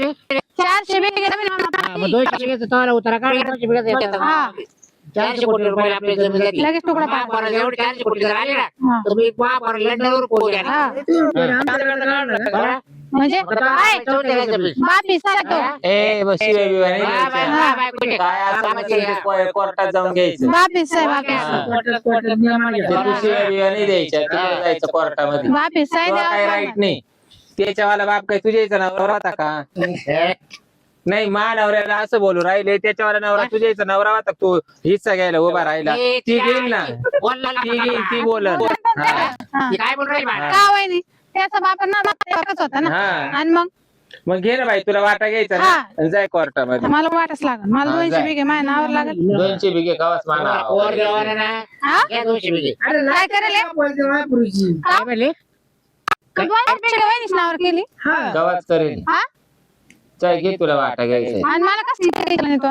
400 बिघे जमीन मग 200 बिघेचं तुम्हाला उतारा काढ 200 बिघेचं हा 400 कोटी रुपये आपली जमीन जाते. लगेच तुकडा पाड. महापौराला एवढे 400 कोटी जर आले ना तर मी महापौराला लंडनवर पोहोच घ्या हा म्हणजे काय बाप हिस्सा तो ए बस शिवाय बिवाय नाही द्यायच्या. काय असं नसेल ते कोर्टात जाऊन घ्यायचं. बाप हिस्सा आहे बाप हिस्सा ते तू शिवाय बिवाय नाही द्यायच्या. तिकडे जायचं कोर्टामध्ये. बाप हिस्सा आहे तुला काही राईट नाही. त्याच्यावाला बाप काय तुझ्या इथं नवरा होता का? नाही मा नवऱ्याला असं बोलू राहिले त्याच्यावाला नवरा तुझ्या इथं नवरा होता तू हिस्सा घ्यायला उभा राहिला ती घेईल ना ती घेईल ती बोलन. काय बोल राहील का वहिनी त्याचा बाप ना बापच होता ना आणि मग घे ना बाई तुला वाटा घ्यायचा ना आणि जाय कोर्टामध्ये. मला वाटच लागल मला 200 बिघे माझ्या नावावर लागल 200 बिघे गावात माना वर देवाला ना हा घ्या 200 बिघे. काय करेल काय म्हणले वहिनीच नावावर केली गावात करेल. हा जाय घे तुला वाटा घ्यायचा. आणि मला कसं इथं नाही तो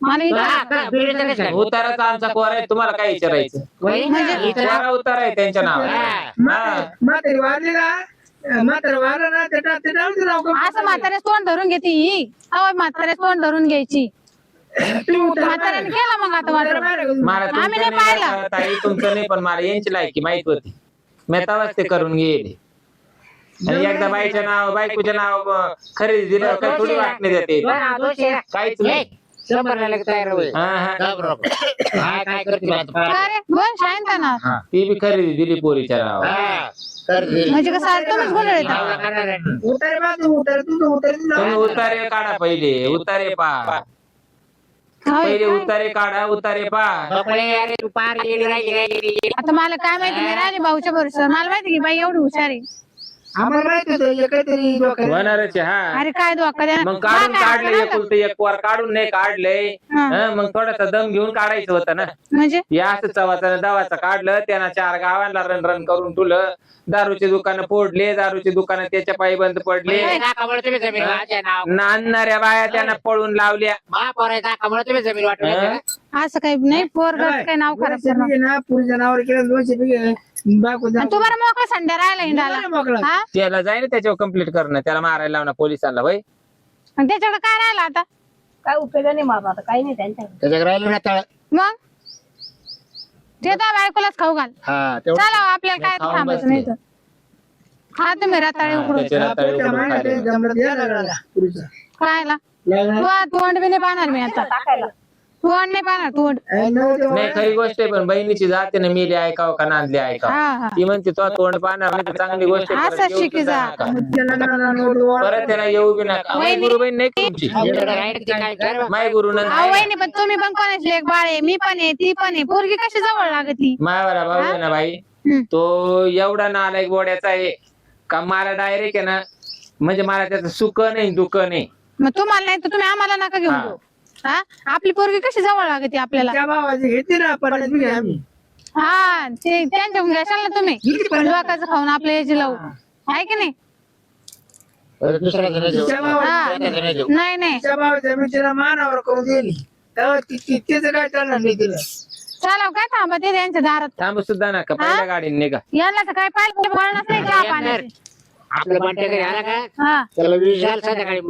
मला इथं उताराचा आमचा कोर आहे तुम्हाला काय विचारायचं. कोरा उतार आहे त्यांच्या नावावर. असं म्हातारे तोंड धरून घेते ही म्हातारे तोंड धरून घ्यायची म्हाताऱ्याने केला मग आता मला आम्ही तुमचं नाही पाहिलं. नाही ताई तुमचं नाही पण मला यांची लायकी माहित होती. मी तवाच ते करून गेले. आणि एकदा बाईच्या नाव बायकोच्या नाव खरेदी दिलं काही थोडी वाटणे देते काहीच नाही. 100 ला लगेच तयार होईल. काय करते अरे बोल शांत ना ती बी खरेदी दिली पोरीच्या नावावर. म्हणजे कसं तुम्हीच बोलले तुम्ही उतारे काढा पहिले उतारे पा पहिले उतारे काढा उतारे पा. तू पार येडी राहिली आता मला काय माहिती मी राजे भाऊच्या भरोश्यावर मला माहिती की बाई एवढी हुशार आहे आम्हाला माहिती होतं काहीतरी होणारच आहे. हा अरे काय धोका द्या मग काढून काढले एकुलते एक वर काढून नाही काढलंय मग थोडासा दम घेऊन काढायचं होतं ना. म्हणजे या असं चवाचं दवाचं काढलं त्यांना 4 गावांना रण रण करून तुलं. दारूचे दुकानं फोडले दारूचे दुकानं त्याच्या पायी बंद पडले. तुम्ही जमीन माझ्या नाव नांदणाऱ्या बाया त्यांना पळून लावल्या. महापौर दाखवा तुम्ही जमीन वाटलं असं काही नाही पोरगच काही नाव खराब करणार ना पुरी जनावर केलं 200 बिघे बायको आणि तू बरं मोकळा संडे राहिला हिंडाला हा त्याला जाईल त्याच्यावर कंप्लीट करणं त्याला मारायला लावणं पोलिसांना होय. आणि त्याच्याकडे काय राहिलं आता काय उपयोग नाही माझा आता काही नाही त्यांच्याकडे त्याच्याकडे राहिलो ना तळ. मग ते तर बायकोलाच खाऊ घाल चला आपल्याला काय थांबायचं नाही तर हा तुम्ही राताळी उकडून त्याचे रताळे उकडून खाले. जमलं या लागला पुरीचा खायला तोंड बी नाही पाहणार मी आता टाकायला तोंड नाही पाहणार तोंड नाही खरी गोष्ट आहे पण बहिणीची जाते ना मेली ऐकावं का नांदली हा ऐकावं. हा ती म्हणते तो तोंड पाहणार नाही तर चांगली गोष्ट आहे. असं परत येऊ शिकी सुद्धा जा. नका. परत त्याला येऊ बी नका. माय गुरु बहीण नाही तुमची माय गुरु अहो वहिनी पण तुम्ही पण कोणाची लेक बाळ आहे मी पण आहे ती पण आहे पोरगी कशी जवळ लागती मायावाला भाऊ आहे ना बाई तो एवढा नालायक गोड्याचा आहे का मला डायरेक्ट आहे ना म्हणजे मला त्याचं सुख नाही दुःख नाही. मग तुम्हाला नाही तर तुम्ही आम्हाला नका घेऊन जाऊ. हा आपली पोरगी कशी जवळ लागते आपल्याला त्या भावाची घेते ना 50 बिघे आम्ही हा ते त्यांच्या घ्याल ना तुम्ही लोकांचं खाऊन आपल्या याची लावू आहे की नाही दुसऱ्या हा. नाही नाही त्या भावाच्या मित्राला मानावर करून दिली तेव्हा तिचं काय चालणार नाही तिला चला काय थांबा ते त्यांच्या दारात थांब सुद्धा नका पहिल्या गाडीने निघा. याला तर काय पाहिजे वळणच नाही चहा पाण्याचे आपलं बंटे घरी आला का हा त्याला 20 झालं संध्याकाळी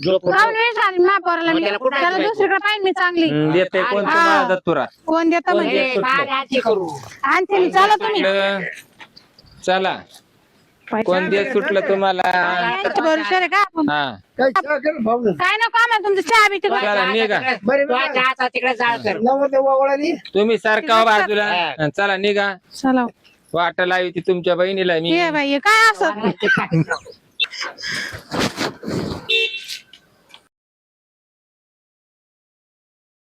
झोप काऊन वेळ झाली महापौराला मी त्याला दुसरीकडे पाहिजे मी चांगली देते कोण तुम्हाला दत्तुरा कोण देतं म्हणजे आणखी चला तुम्ही चला कोण देत सुटलं तुम्हाला. यांच्या भरोश्यावर आहे का आपण हा काय चहा कर भाऊ काय नको आम्हाला तुमचं चहा बी चला निघा तिकडे जाळ कर नव्वद वळाली तुम्ही सारखा हो बाजूला चला निघा. चला वाट लावी ती तुमच्या बहिणीला मी ये बाई हे काय असं